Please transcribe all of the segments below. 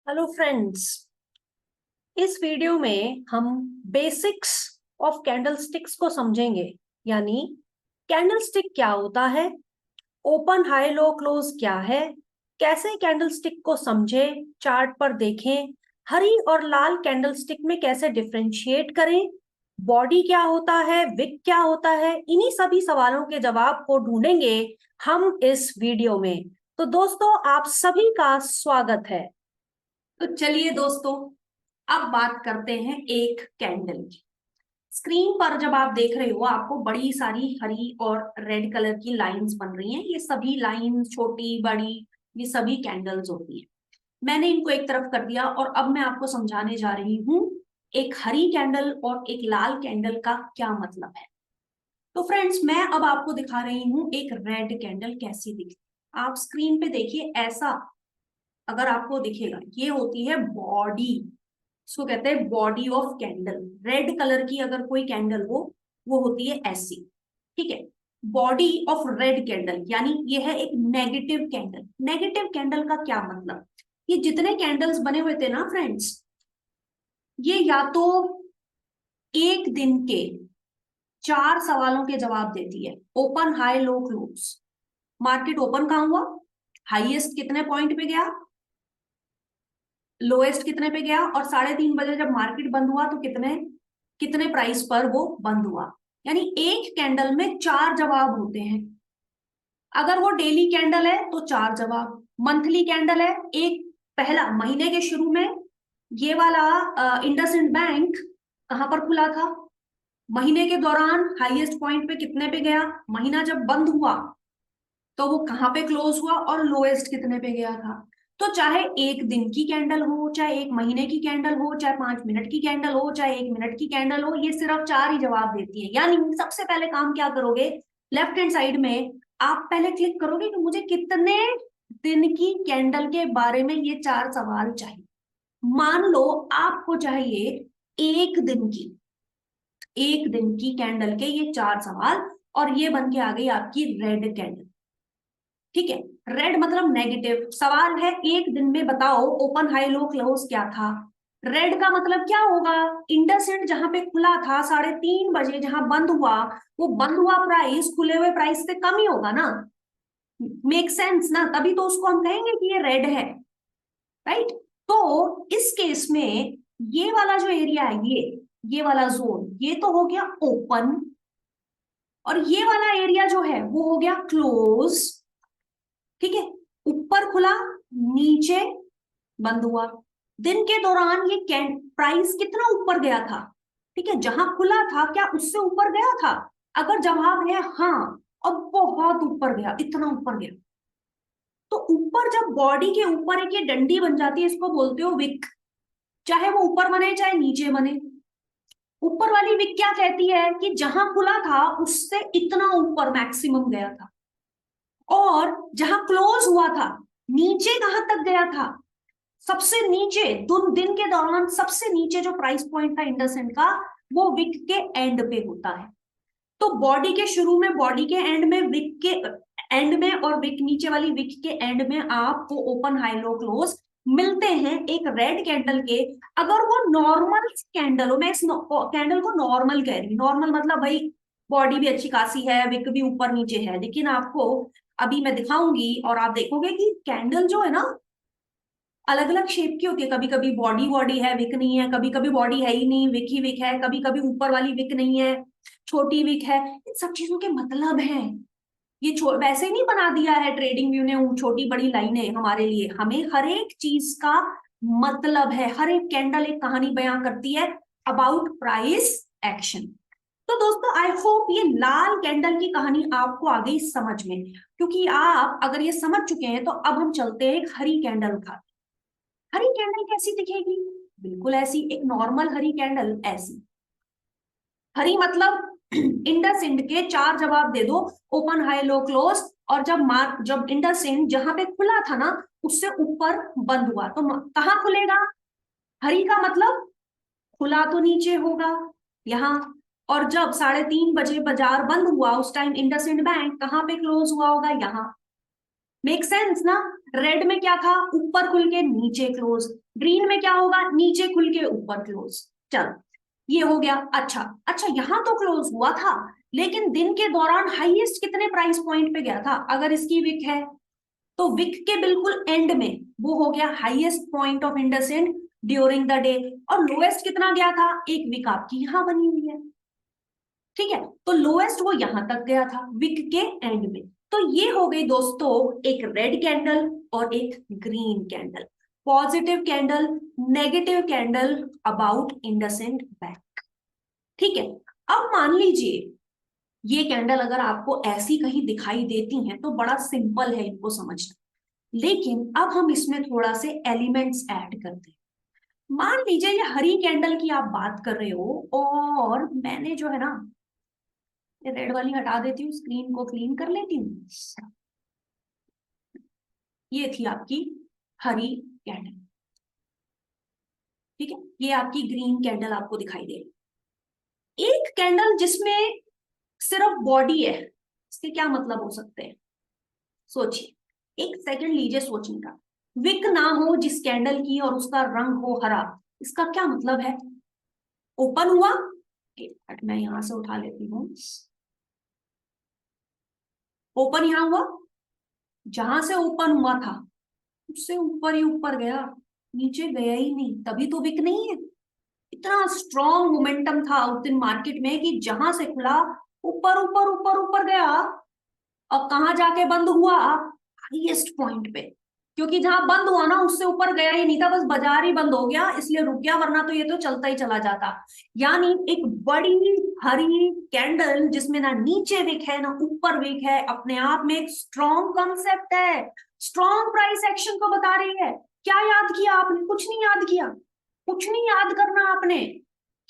Hello friends. इस video में हम बेसिक्स ऑफ कैंडलस्टिक्स को समझेंगे। यानी कैंडलस्टिक क्या होता है, ओपन हाई लो क्लोज क्या है, कैसे कैंडलस्टिक को समझे, चार्ट पर देखें, हरी और लाल कैंडलस्टिक में कैसे डिफरेंशिएट करें, बॉडी क्या होता है, विक क्या होता है। इन्हीं सभी सवालों के जवाब को ढूंढेंगे हम इस वीडियो में। तो दोस्तों, आप सभी का स्वागत है। तो चलिए दोस्तों, अब बात करते हैं एक कैंडल की। स्क्रीन पर जब आप देख रहे हो, आपको बड़ी सारी हरी और रेड कलर की लाइंस बन रही हैं। ये सभी लाइंस छोटी बड़ी, ये सभी कैंडल्स होती हैं। मैंने इनको एक तरफ कर दिया और अब मैं आपको समझाने जा रही हूं एक हरी कैंडल और एक लाल कैंडल का क्या मतलब है। तो फ्रेंड्स, मैं अब आपको दिखा रही हूं एक रेड कैंडल कैसी दिखती है। आप स्क्रीन पे देखिए, ऐसा अगर आपको दिखेगा, ये होती है बॉडी। इसको कहते हैं body of candle. Red colour की अगर कोई कैंडल हो, वो होती है ऐसी। ठीक है, बॉडी ऑफ रेड कैंडल, यानी ये है एक नेगेटिव कैंडल। नेगेटिव कैंडल का क्या मतलब, ये जितने कैंडल्स बने हुए थे ना फ्रेंड्स, ये या तो एक दिन के 4 सवालों के जवाब देती है। Open high low close, market open कहां हुआ, हाईएस्ट कितने पॉइंट पे गया, लोएस्ट कितने पे गया, और 3:30 बजे जब मार्केट बंद हुआ तो कितने कितने प्राइस पर वो बंद हुआ। यानी एक कैंडल में 4 जवाब होते हैं। अगर वो डेली कैंडल है तो 4 जवाब, मंथली कैंडल है एक, पहला महीने के शुरू में ये वाला इंडसइंड बैंक कहां पर खुला था, महीने के दौरान हाईएस्ट पॉइंट पे कितने पे गया, महीना जब बंद हुआ तो वो कहां पे क्लोज हुआ, और लोएस्ट कितने पे गया था। तो चाहे एक दिन की कैंडल हो, चाहे एक महीने की कैंडल हो, चाहे 5 मिनट की कैंडल हो, चाहे 1 मिनट की कैंडल हो, ये सिर्फ 4 ही जवाब देती है। यानी सबसे पहले काम क्या करोगे, लेफ्ट हैंड साइड में आप पहले क्लिक करोगे कि मुझे कितने दिन की कैंडल के बारे में ये 4 सवाल चाहिए। मान लो आपको चाहिए एक दिन की, एक दिन की कैंडल के ये 4 सवाल, और ये बन के आ गई आपकी रेड कैंडल। ठीक है, रेड मतलब नेगेटिव। सवाल है एक दिन में बताओ ओपन हाई लो क्लोज क्या था। रेड का मतलब क्या होगा, इंडसइंड जहां पे खुला था 3:30 बजे, जहां बंद हुआ, वो बंद हुआ प्राइस खुले हुए प्राइस से कम ही होगा ना। मेक सेंस ना, तभी तो उसको हम कहेंगे कि ये रेड है, राइट। तो इस केस में ये वाला जो एरिया है, ये वाला जोन, ये तो हो गया ओपन, और ये वाला एरिया जो है वो हो गया क्लोज। ठीक है, ऊपर खुला, नीचे बंद हुआ। दिन के दौरान ये प्राइस कितना ऊपर गया था, ठीक है, जहां खुला था क्या उससे ऊपर गया था। अगर जवाब है हाँ, और बहुत ऊपर गया, इतना ऊपर गया, तो ऊपर जब बॉडी के ऊपर एक ये डंडी बन जाती है, इसको बोलते हो विक। चाहे वो ऊपर बने चाहे नीचे बने, ऊपर वाली विक क्या कहती है कि जहां खुला था उससे इतना ऊपर मैक्सिमम गया था, और जहां क्लोज हुआ था नीचे कहां तक गया था, सबसे नीचे। दिन के दौरान सबसे नीचे जो प्राइस पॉइंट था इंडसइंड का, वो विक के एंड पे होता है। तो बॉडी के शुरू में, बॉडी के एंड में, विक के एंड में, और विक नीचे वाली विक के एंड में आपको ओपन हाई लो क्लोज मिलते हैं एक रेड कैंडल के। अगर वो नॉर्मल कैंडल हो, मैं इस कैंडल को नॉर्मल कह रही हूँ, नॉर्मल मतलब भाई बॉडी भी अच्छी खासी है, विक भी ऊपर नीचे है, लेकिन आपको अभी मैं दिखाऊंगी और आप देखोगे कि कैंडल जो है ना, अलग अलग शेप की होती है। कभी कभी बॉडी बॉडी है, विक नहीं है, कभी कभी बॉडी है ही नहीं, विक ही विक है, कभी कभी ऊपर वाली विक नहीं है, छोटी विक है। इन सब चीजों के मतलब है, ये वैसे ही नहीं बना दिया है ट्रेडिंग व्यू ने छोटी बड़ी लाइनें हमारे लिए। हमें हर एक चीज का मतलब है, हर एक कैंडल एक कहानी बयां करती है अबाउट प्राइस एक्शन। तो दोस्तों, आई होप ये लाल कैंडल की कहानी आपको आ गई समझ में, क्योंकि आप अगर ये समझ चुके हैं तो अब हम चलते हैं एक हरी कैंडल का। हरी कैंडल कैसी दिखेगी, बिल्कुल ऐसी, एक नॉर्मल हरी कैंडल ऐसी। हरी मतलब इंडस इंड के 4 जवाब दे दो, ओपन हाई लो क्लोज, और जब इंडस इंड जहां पे खुला था ना उससे ऊपर बंद हुआ तो कहां खुलेगा। हरी का मतलब खुला तो नीचे होगा यहाँ, और जब 3:30 बजे बाजार बंद हुआ उस टाइम इंडस इंड बैंक कहां पे क्लोज हुआ होगा, यहाँ। मेक सेंस ना। रेड में क्या था, ऊपर खुल के नीचे क्लोज, ग्रीन में क्या होगा, नीचे खुल के ऊपर क्लोज। चलो ये हो गया। अच्छा अच्छा, यहां तो क्लोज हुआ था, लेकिन दिन के दौरान हाईएस्ट कितने प्राइस पॉइंट पे गया था? अगर इसकी विक है तो विक के बिल्कुल एंड में वो हो गया highest point of IndusInd during the day. और लोएस्ट कितना गया था, एक विक आपकी यहां बनी हुई है, ठीक है, तो लोएस्ट वो यहां तक गया था विक के एंड में। तो ये हो गई दोस्तों एक रेड कैंडल और एक green candle, positive candle, negative candle about IndusInd bank. ठीक है, अब मान लीजिए ये कैंडल अगर आपको ऐसी कहीं दिखाई देती हैं तो बड़ा सिंपल है इनको समझना, लेकिन अब हम इसमें थोड़ा से एलिमेंट्स ऐड करते हैं। मान लीजिए ये हरी कैंडल की आप बात कर रहे हो, और मैंने जो है ना ये रेड वाली हटा देती हूँ, स्क्रीन को क्लीन कर लेती हूँ। ये थी आपकी हरी कैंडल, ठीक है, ये आपकी ग्रीन कैंडल आपको दिखाई दे रही। एक कैंडल जिसमें सिर्फ बॉडी है, इसके क्या मतलब हो सकते हैं? सोचिए, एक सेकंड लीजिए सोचने का। विक ना हो जिस कैंडल की और उसका रंग हो हरा, इसका क्या मतलब है? ओपन हुआ, एक मिनट मैं यहां से उठा लेती हूँ। ओपन यहां हुआ, जहां से ओपन हुआ था उससे ऊपर ही ऊपर गया, नीचे गया ही नहीं, तभी तो विक नहीं है। इतना स्ट्रॉन्ग मोमेंटम था उस दिन मार्केट में कि जहां से खुला ऊपर ऊपर ऊपर ऊपर गया, और कहां जाके बंद हुआ, हाईएस्ट पॉइंट पे। क्योंकि जहां बंद हुआ ना उससे ऊपर गया ही नहीं था, बस बाजार ही बंद हो गया इसलिए रुक गया, वरना तो ये तो चलता ही चला जाता। यानी एक बड़ी हरी कैंडल जिसमें ना नीचे विक है ना ऊपर विक है, अपने आप में एक स्ट्रॉन्ग कॉन्सेप्ट है, स्ट्रॉन्ग प्राइस एक्शन को बता रही है। क्या याद किया आपने? कुछ नहीं याद किया, कुछ नहीं याद करना आपने,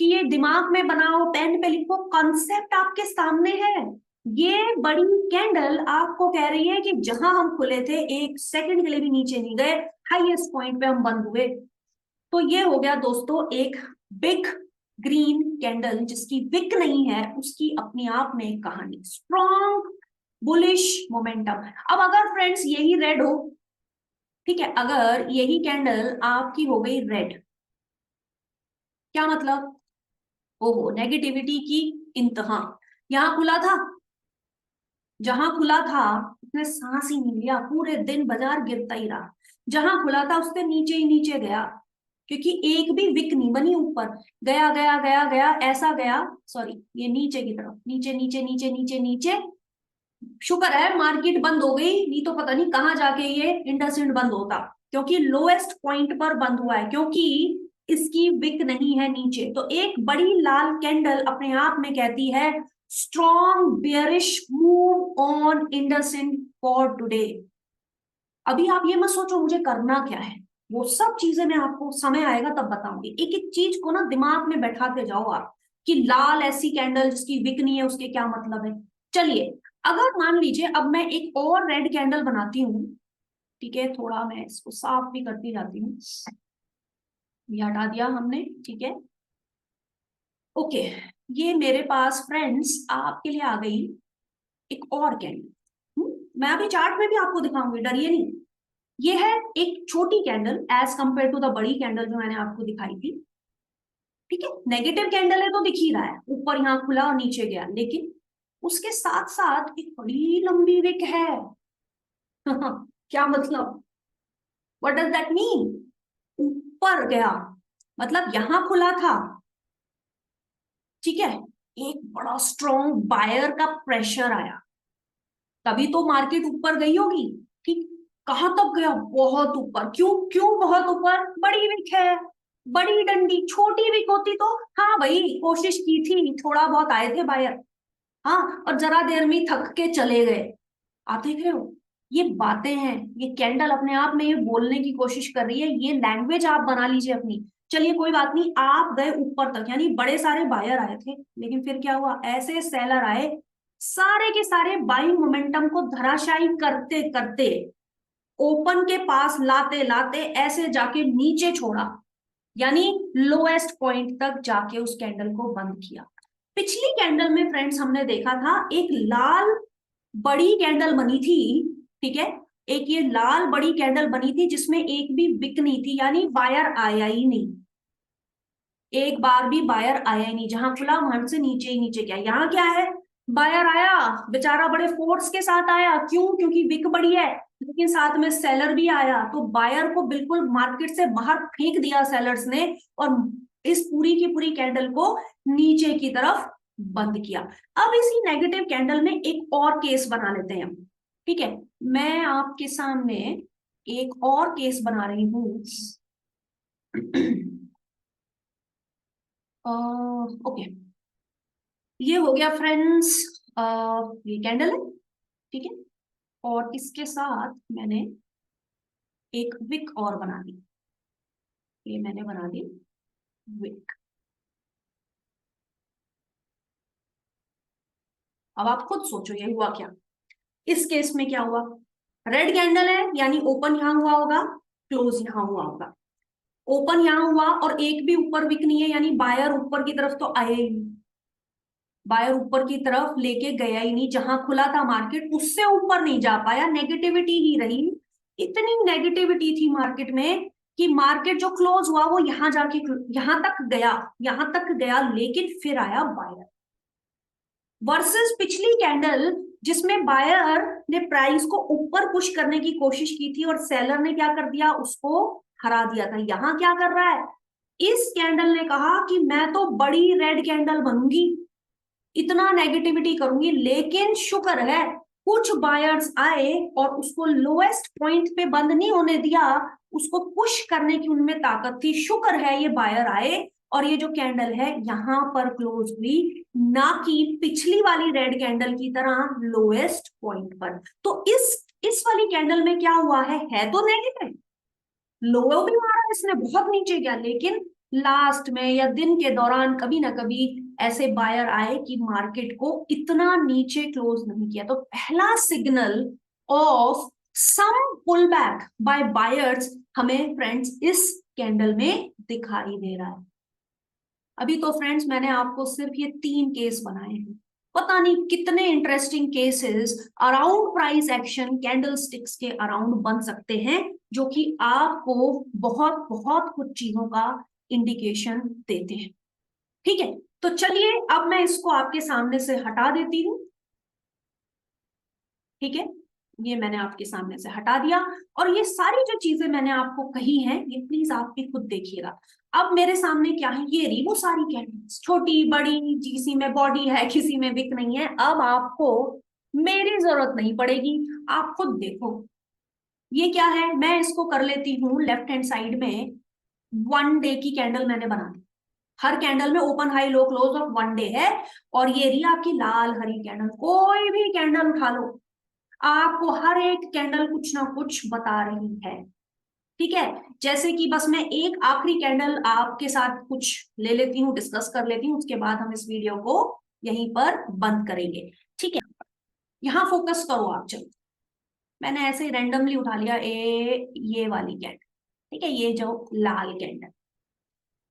कि ये दिमाग में बनाओ, पेन पे लिखो, कॉन्सेप्ट आपके सामने है। ये बड़ी कैंडल आपको कह रही है कि जहां हम खुले थे एक सेकंड के लिए भी नीचे नहीं गए, हाईएस्ट पॉइंट पे हम बंद हुए। तो ये हो गया दोस्तों एक बिग ग्रीन कैंडल जिसकी विक नहीं है, उसकी अपने आप में एक कहानी, स्ट्रॉन्ग बुलिश मोमेंटम। अब अगर फ्रेंड्स यही रेड हो, ठीक है, अगर यही कैंडल आपकी हो गई रेड, क्या मतलब? ओहो, नेगेटिविटी की इंतहा। यहां खुला था, जहां खुला था उसने सांस ही नहीं लिया, पूरे दिन बाजार गिरता ही रहा। जहां खुला था उसके नीचे ही नीचे गया, क्योंकि एक भी विक नहीं बनी ऊपर, गया गया गया गया ऐसा गया। सॉरी, ये नीचे की तरफ, नीचे नीचे नीचे नीचे नीचे। शुक्र है मार्केट बंद हो गई, नहीं तो पता नहीं कहां जाके ये इंडसइंड बंद होता, क्योंकि लोएस्ट पॉइंट पर बंद हुआ है, क्योंकि इसकी विक नहीं है नीचे। तो एक बड़ी लाल कैंडल अपने आप में कहती है strong bearish move on IndusInd for today. अभी आप ये मत सोचो मुझे करना क्या है, वो सब चीजें मैं आपको समय आएगा तब बताऊंगी। एक एक चीज को ना दिमाग में बैठाते जाओ आप, कि लाल ऐसी कैंडल जिसकी विक नहीं है उसके क्या मतलब है। चलिए, अगर मान लीजिए अब मैं एक और रेड कैंडल बनाती हूँ, ठीक है, थोड़ा मैं इसको साफ भी करती जाती हूँ, ये हटा दिया हमने, ठीक है, ओके। ये मेरे पास फ्रेंड्स आपके लिए आ गई एक और कैंडल। मैं अभी चार्ट में भी आपको दिखाऊंगी, डरिए नहीं। ये है एक छोटी candle as compare to the बड़ी कैंडल जो मैंने आपको दिखाई थी, ठीक है। नेगेटिव कैंडल है तो दिख ही रहा है, ऊपर यहाँ खुला और नीचे गया, लेकिन उसके साथ साथ एक बड़ी लंबी विक है। क्या मतलब? What does that mean? ऊपर गया, मतलब यहां खुला था, ठीक है, एक बड़ा स्ट्रॉन्ग बायर का प्रेशर आया, तभी तो मार्केट ऊपर गई होगी, ठीक। कहां तक गया? बहुत ऊपर। क्यों? क्यों बहुत ऊपर? बड़ी विक है, बड़ी डंडी। छोटी विक होती तो हाँ भाई कोशिश की थी, थोड़ा बहुत आए थे बायर, हाँ, और जरा देर में थक के चले गए। आप देख रहे हो, ये बातें हैं, ये कैंडल अपने आप में ये बोलने की कोशिश कर रही है, ये लैंग्वेज आप बना लीजिए अपनी। चलिए कोई बात नहीं, आप गए ऊपर तक, यानी बड़े सारे बायर आए थे, लेकिन फिर क्या हुआ, ऐसे सेलर आए, सारे के सारे बाइंग मोमेंटम को धराशायी करते करते, ओपन के पास लाते लाते ऐसे जाके नीचे छोड़ा, यानी लोएस्ट पॉइंट तक जाके उस कैंडल को बंद किया। पिछली कैंडल में फ्रेंड्स हमने देखा था एक लाल बड़ी कैंडल बनी थी, ठीक है, एक ये लाल बड़ी कैंडल बनी थी जिसमें एक भी विक नहीं थी, यानी बायर आया ही नहीं, एक बार भी बायर आया ही नहीं। जहां खुला वहां से नीचे ही नीचे क्या, यहाँ क्या है, बायर आया, बेचारा बड़े फोर्स के साथ आया, क्यों, क्योंकि विक बड़ी है, लेकिन साथ में सेलर भी आया, तो बायर को बिल्कुल मार्केट से बाहर फेंक दिया सेलर्स ने, और इस पूरी की पूरी कैंडल को नीचे की तरफ बंद किया। अब इसी नेगेटिव कैंडल में एक और केस बना लेते हैं हम, ठीक है। मैं आपके सामने एक और केस बना रही हूं। ओके, ये हो गया फ्रेंड्स, ये कैंडल है, ठीक है, और इसके साथ मैंने एक विक और बना दी, ये मैंने बना दी विक। अब आप खुद सोचो ये हुआ क्या। इस केस में क्या हुआ, रेड कैंडल है यानी ओपन यहां हुआ होगा, क्लोज यहां हुआ होगा, ओपन यहां हुआ और एक भी ऊपर विक नहीं है, यानी बायर ऊपर की तरफ तो आया ही नहीं, बायर ऊपर की तरफ लेके गया ही नहीं, जहां खुला था मार्केट उससे ऊपर नहीं जा पाया, नेगेटिविटी ही रही। इतनी नेगेटिविटी थी मार्केट में कि मार्केट जो क्लोज हुआ वो यहां जाके यहां तक गया, यहां तक गया, लेकिन फिर आया बायर, वर्सेस पिछली कैंडल जिसमें बायर ने प्राइस को ऊपर पुश करने की कोशिश की थी और सेलर ने क्या कर दिया, उसको हरा दिया था। यहां क्या कर रहा है, इस कैंडल ने कहा कि मैं तो बड़ी रेड कैंडल बनूंगी, इतना नेगेटिविटी करूंगी, लेकिन शुक्र है कुछ बायर्स आए और उसको लोएस्ट पॉइंट पे बंद नहीं होने दिया, उसको पुश करने की उनमें ताकत थी, शुक्र है ये बायर आए और ये जो कैंडल है यहां पर क्लोज हुई, ना कि पिछली वाली रेड कैंडल की तरह लोएस्ट पॉइंट पर। तो इस वाली कैंडल में क्या हुआ है तो नेगेटिव, लो भी मारा इसने, बहुत नीचे गया, लेकिन लास्ट में या दिन के दौरान कभी ना कभी ऐसे बायर आए कि मार्केट को इतना नीचे क्लोज नहीं किया। तो पहला signal of some pull back by buyers हमें फ्रेंड्स इस कैंडल में दिखाई दे रहा है। अभी तो फ्रेंड्स मैंने आपको सिर्फ ये 3 केस बनाए हैं, पता नहीं कितने interesting cases around price action candle sticks के अराउंड बन सकते हैं, जो कि आपको बहुत बहुत कुछ चीजों का इंडिकेशन देते हैं, ठीक है। तो चलिए अब मैं इसको आपके सामने से हटा देती हूँ, ठीक है, ये मैंने आपके सामने से हटा दिया, और ये सारी जो चीजें मैंने आपको कही हैं ये प्लीज आप भी खुद देखिएगा। अब मेरे सामने क्या है, ये रही वो सारी कैंडल्स, छोटी बड़ी, किसी में बॉडी है किसी में विक नहीं है। अब आपको मेरी जरूरत नहीं पड़ेगी, आप खुद देखो ये क्या है। मैं इसको कर लेती हूँ लेफ्ट हैंड साइड में, 1 डे की कैंडल मैंने बना दी, हर कैंडल में open high low close of 1 day है, और ये रही आपकी लाल हरी कैंडल। कोई भी कैंडल उठा लो, आपको हर एक कैंडल कुछ ना कुछ बता रही है, ठीक है। जैसे कि बस मैं एक आखिरी कैंडल आपके साथ कुछ ले लेती हूँ, डिस्कस कर लेती हूँ, उसके बाद हम इस वीडियो को यहीं पर बंद करेंगे, ठीक है। यहाँ फोकस करो आप, चलो मैंने ऐसे ही रैंडमली उठा लिया ये वाली कैंडल, ठीक है, ये जो लाल कैंडल,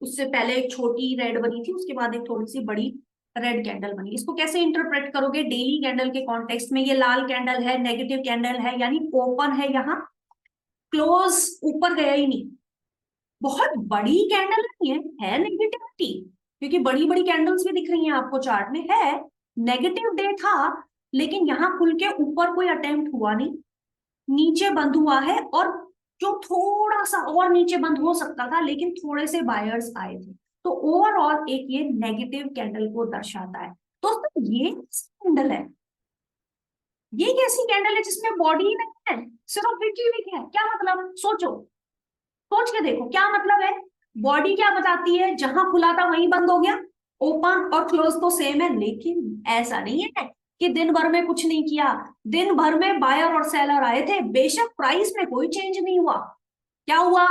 उससे पहले एक छोटी रेड बनी थी, उसके बाद एक थोड़ी सी बड़ी रेड कैंडल बनी। इसको कैसे इंटरप्रेट करोगे डेली कैंडल के कॉन्टेक्स्ट में, ये लाल कैंडल है, नेगेटिव कैंडल है, यानी ओपन है, यहाँ क्लोज ऊपर गया ही नहीं, बहुत बड़ी कैंडल नहीं है नेगेटिविटी, क्योंकि बड़ी बड़ी कैंडल्स भी दिख रही हैं आपको चार्ट में, है नेगेटिव डे था, लेकिन यहाँ खुल के ऊपर कोई अटेम्प्ट हुआ नहीं, नीचे बंद हुआ है, और जो थोड़ा सा और नीचे बंद हो सकता था लेकिन थोड़े से बायर्स आए थे, तो ओवरऑल एक ये नेगेटिव कैंडल को दर्शाता है। दोस्तों ये कैंडल है, ये कैसी कैंडल है जिसमें बॉडी ही नहीं है, सिर्फ विक ही विक है, क्या मतलब, सोचो, सोच के देखो क्या मतलब है। बॉडी क्या बताती है, जहां खुला था वहीं बंद हो गया, ओपन और क्लोज तो सेम है, लेकिन ऐसा नहीं है कि दिन भर में कुछ नहीं किया, दिन भर में बायर और सेलर आए थे, बेशक प्राइस में कोई चेंज नहीं हुआ, क्या हुआ,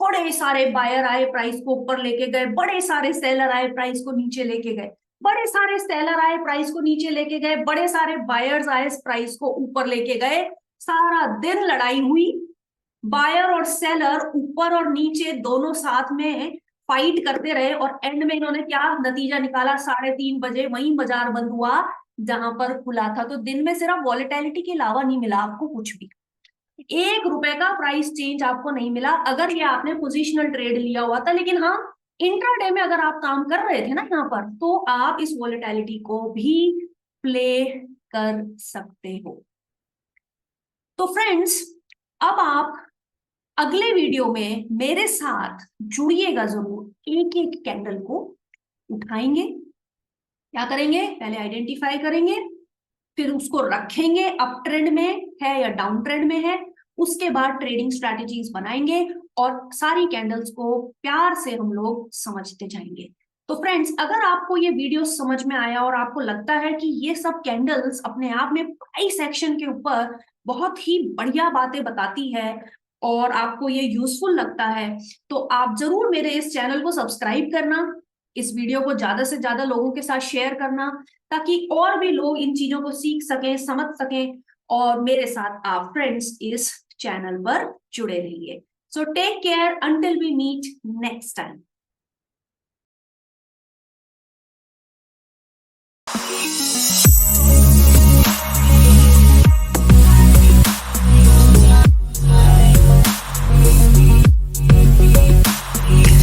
बड़े सारे बायर आए प्राइस को ऊपर लेके गए, बड़े सारे सेलर आए प्राइस को नीचे लेके गए, बड़े सारे सेलर आए प्राइस को नीचे लेके गए, बड़े सारे बायर्स आए प्राइस को ऊपर लेके गए, सारा दिन लड़ाई हुई, बायर और सेलर ऊपर और नीचे दोनों साथ में फाइट करते रहे, और एंड में इन्होंने क्या नतीजा निकाला, 3:30 बजे वहीं बाजार बंद हुआ जहां पर खुला था। तो दिन में सिर्फ वॉलेटिलिटी के अलावा नहीं मिला आपको कुछ भी, 1 रुपए का प्राइस चेंज आपको नहीं मिला अगर ये आपने पोजिशनल ट्रेड लिया हुआ था। लेकिन हाँ, इंट्राडे में अगर आप काम कर रहे थे ना यहाँ पर, तो आप इस वॉलेटिलिटी को भी प्ले कर सकते हो। तो फ्रेंड्स, अब आप अगले वीडियो में मेरे साथ जुड़िएगा जरूर। एक एक कैंडल को उठाएंगे, क्या करेंगे, पहले आइडेंटिफाई करेंगे, फिर उसको रखेंगे अप ट्रेंड में है या डाउन ट्रेंड में है, उसके बाद ट्रेडिंग स्ट्रैटेजीज बनाएंगे और सारी कैंडल्स को प्यार से हम लोग समझते जाएंगे। तो फ्रेंड्स, अगर आपको ये वीडियो समझ में आया और आपको लगता है कि ये सब कैंडल्स अपने आप में प्राइस एक्शन के ऊपर बहुत ही बढ़िया बातें बताती है और आपको ये यूजफुल लगता है, तो आप जरूर मेरे इस चैनल को सब्सक्राइब करना, इस वीडियो को ज्यादा से ज्यादा लोगों के साथ शेयर करना, ताकि और भी लोग इन चीजों को सीख सकें, समझ सकें, और मेरे साथ आप फ्रेंड्स इस चैनल पर जुड़े रहिए। So take care until we meet next time.